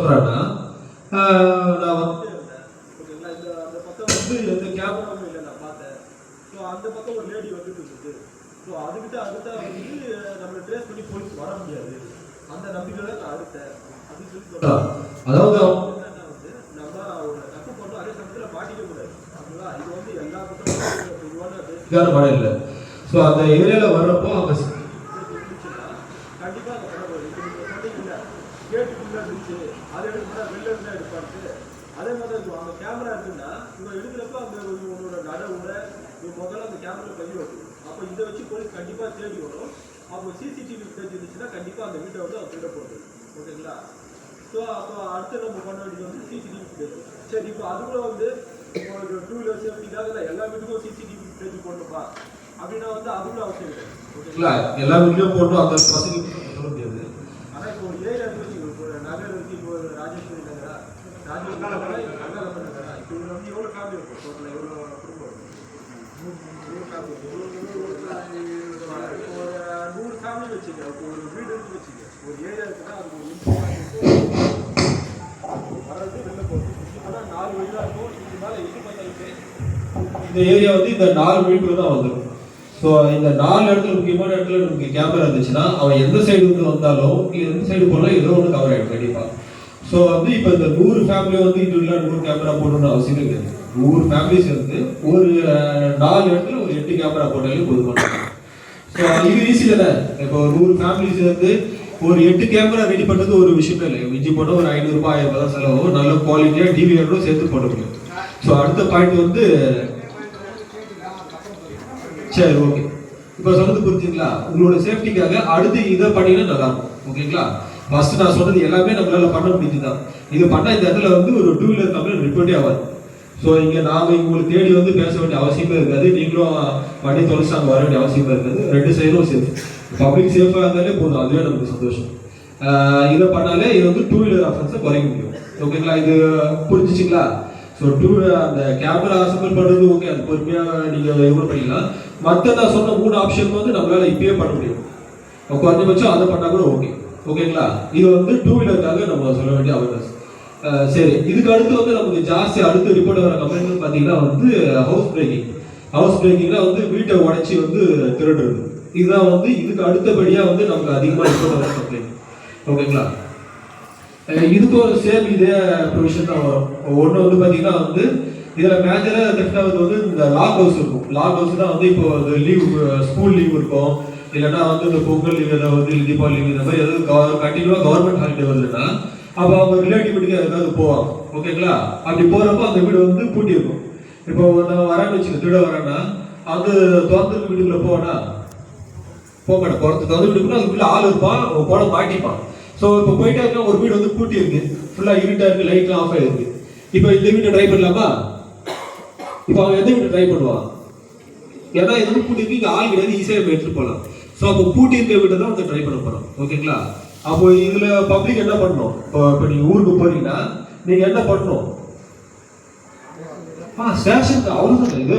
சொல்றேன்னா நான் வந்து ஓகேங்களா அந்த பக்கம் வந்து எந்த கேமராவும் இல்லை நான் பார்த்தேன். ஸோ அந்த பக்கம் ஒரு லேடி வந்துட்டு இருந்துச்சு. ஸோ அதுக்கிட்ட அடுத்தா வந்து நம்ம ட்ரேஸ் பண்ணி போலீஸ் வர முடியாது அந்த நம்பிக்கையில நான் அடுத்தேன் அப்படின்னு சொல்லி சொல்றேன். அதாவது வந்து நம்ம ஒரு தப்பு பண்ணோம் அதே சமயத்தில் மாட்டிக்க கூடாது. அப்படிங்களா இது வந்து எல்லா பக்கம் மழை இல்லை. ஸோ அந்த ஏரியாவில் வர்றப்போ அவங்க கண்டிப்பாக அந்த படம் வரும். இப்போ நீங்கள் சொன்னீங்கல்ல கேட்டுக்குள்ளே இருந்துச்சு அதை எடுத்துட்டா வெளில இருந்தா எடுப்பாரு. அதே மாதிரி அந்த கேமரா இருக்குன்னா இவங்க எடுக்கிறப்ப அந்த உங்களோட நடவுல முதல்ல அந்த கேமரா பதிவு வருது. அப்போ இதை வச்சு போலீஸ் கண்டிப்பாக தேடி வரும். அப்போ சிசிடிவி ஃபுட்டேஜ் இருந்துச்சுன்னா கண்டிப்பாக அந்த வீட்டை வந்து அவர் திருட போகுது. ஓகேங்களா? ஸோ அப்போ அடுத்து நம்ம பண்ண வேண்டியது வந்து சிசிடிவி ஃபுட்டேஜ். சரி இப்போ அதுக்குள்ள வந்து ஒரு 2 வீலர் சேஃப்டிக்காக எல்லா வீட்டுக்கும் சிசிடிவி ஃபுட்டேஜ் போடணும்பா அப்படின்னா வந்து அதுக்குள்ள அவசியம் இல்லை. ஓகேங்களா? எல்லா வீட்லையும் போட்டோம் அந்த பசங்க சொல்ல முடியாது. ஆனால் இப்போ ஒரு ஏரியா வச்சு இப்போ நகர் இருக்கு, இப்போ ராஜேஸ்வரி நகரா ராஜேஸ்வரி நகரா இப்போ இதில் வந்து எவ்வளோ ஃபேமிலி இருக்கும் டோட்டலாக எவ்வளோ குடும்பம் இருக்கும்? 100 ஃபேமிலி வச்சுங்க. இப்போ ஒரு வீடு இருக்கு வச்சுங்க, ஒரு ஏரியா இருக்குன்னா அது வர்றது வெளில போகுது. ஆனால் 4 வழி தான் இருக்கும். இதுக்கு மேலே எது பண்ணாலுமே இந்த ஏரியா வந்து இந்த 4 வீட்டுக்குள்ள தான் வந்துடும். ஸோ இந்த 4 இடத்துல முக்கியமான இடத்துல நமக்கு கேமரா இருந்துச்சுன்னா அவன் எந்த சைடு வந்து வந்தாலும் எந்த சைடு போனாலும் ஏதோ ஒன்று கவர் ஆகிடும் கண்டிப்பாக. ஸோ வந்து இப்போ இந்த 100 ஃபேமிலி வந்து இண்டிவிஜுவலாக 100 கேமரா போடணும்னு அவசியம் கிடையாது. 100 ஃபேமிலிஸ் வந்து ஒரு 4 இடத்துல ஒரு 8 கேமரா போட்டாலே போதுமான. ஸோ இது ஈஸி தானே. இப்போ 100 ஃபேமிலிஸ் வந்து ஒரு 8 கேமரா ரெடி பண்ணுறது ஒரு விஷயமே இல்லை. மிஞ்சி போட்டால் ஒரு 500 ரூபாய் 1000 தான் செலவு. நல்ல குவாலிட்டியாக டிவிஆரோட சேர்த்து போட முடியும். ஸோ அடுத்த பாயிண்ட் வந்து சரி ஓகே இப்போ சொன்னது புரிஞ்சுங்களா? உங்களோட சேஃப்டிக்காக அடுத்து இதை பண்ணிங்கன்னா நல்லா இருக்கும். ஓகேங்களா? ஃபர்ஸ்ட் நான் சொன்னது எல்லாமே நம்மளால பண்ண முடிஞ்சுதான். இது பண்ண இந்த இடத்துல வந்து ஒரு 2 வீலர் கம்ப்ளைண்ட் ரிப்போர்ட்டே ஆகாது. ஸோ இங்கே நாங்கள் உங்களுக்கு தேடி வந்து பேச வேண்டிய அவசியமே இருக்காது. நீங்களும் வண்டி தொலைச்சாங்க வர வேண்டிய அவசியமே இருக்காது. 2 சைடும் சேஃப். பப்ளிக் சேஃபாக இருந்தாலே போதும், அதுவே நமக்கு சந்தோஷம். இதை பண்ணாலே இது வந்து 2 வீலர் ஆஃபன்ஸை குறைக்க முடியும். ஓகேங்களா? இது புரிஞ்சிச்சிங்களா? ஸோ அந்த கேமரா அசம்பிள் பண்ணுறது ஓகே, அது பொறுமையாக நீங்கள் எவ்வளோ பண்ணிக்கலாம். மற்ற நான் சொன்ன 3 ஆப்ஷன் வந்து நம்மளால இப்பயே பண்ண முடியும். குறைஞ்சபட்சம் அதை பண்ணால் கூட ஓகே. ஓகேங்களா? இது வந்து 2 வீலருக்காக நம்ம சொல்ல வேண்டிய அவேர்னஸ். சரி, இதுக்கு அடுத்து வந்து நமக்கு ஜாஸ்தி அடுத்து ரிப்போர்ட் வர கம்ப்ளைண்ட் பார்த்தீங்கன்னா வந்து ஹவுஸ் பிரேக்கிங். ஹவுஸ் பிரேக்கிங்னா வந்து வீட்டை உடைச்சி வந்து திருடுறது. இதுதான் வந்து இதுக்கு அடுத்தபடியாக வந்து நமக்கு அதிகமாக ரிப்போர்ட் வர கம்ப்ளைண்ட். ஓகேங்களா? இதுக்கு ஒரு சேம் இதே ப்ரொவிஷன் தான் வரும். ஒன்று வந்து பார்த்தீங்கன்னா வந்து இதில் மேஜராக தெஃப்ட் ஆகுது வந்து இந்த லாக் ஹவுஸ் இருக்கும். லாக் ஹவுஸ் தான் வந்து இப்போ லீவ் ஸ்கூல் லீவ் இருக்கும், இல்லைன்னா வந்து இந்த பொங்கல் லீவ் ஏதாவது வந்து தீபாவளி லீவ் இந்த மாதிரி எதாவது கண்டினியூவாக கவர்மெண்ட் ஹாலிடே வருதுன்னா அப்போ அவங்க ரிலேட்டிவ் வீட்டுக்கு எதாவது போவாங்க. ஓகேங்களா? அப்படி போகிறப்போ அந்த வீடு வந்து பூட்டி இருக்கும். இப்போ நான் வரேன்னு வச்சுக்க, திருட வரேன்னா அது திறந்து வீட்டுக்குள்ளே போவேன்னா போக மாட்டேன். திறந்து வீட்டுக்குள்ள அதுக்குள்ளே ஆள் இருப்பான், போட மாட்டிப்பான். ஸோ இப்போ போயிட்டே இருக்கா ஒரு வீடு வந்து பூட்டி இருக்கு, ஃபுல்லாக இருட்டாக இருக்கு, லைட்லாம் ஆஃப் ஆயிருக்கு. இப்போ இந்த வீட்டை ட்ரை பண்ணலாமா? இப்போ அவன் எந்த வீட்டை ட்ரை பண்ணுவான்? ஏன்னா இது வந்து பூட்டி இருக்கு, இங்கே ஆள் கிடையாது, ஈஸியாக நம்ம எடுத்துட்டு போகலாம். ஸோ அப்போ பூட்டி இருக்க வீட்டை தான் வந்து ட்ரை பண்ண போகிறோம். ஓகேங்களா? அப்போ இதுல பப்ளிக் என்ன பண்ணணும்? இப்போ நீங்க ஊருக்கு போறீங்கன்னா நீங்க என்ன பண்ணணும்? ஸ்டேஷனுக்கு அவ்வளவுதான். இது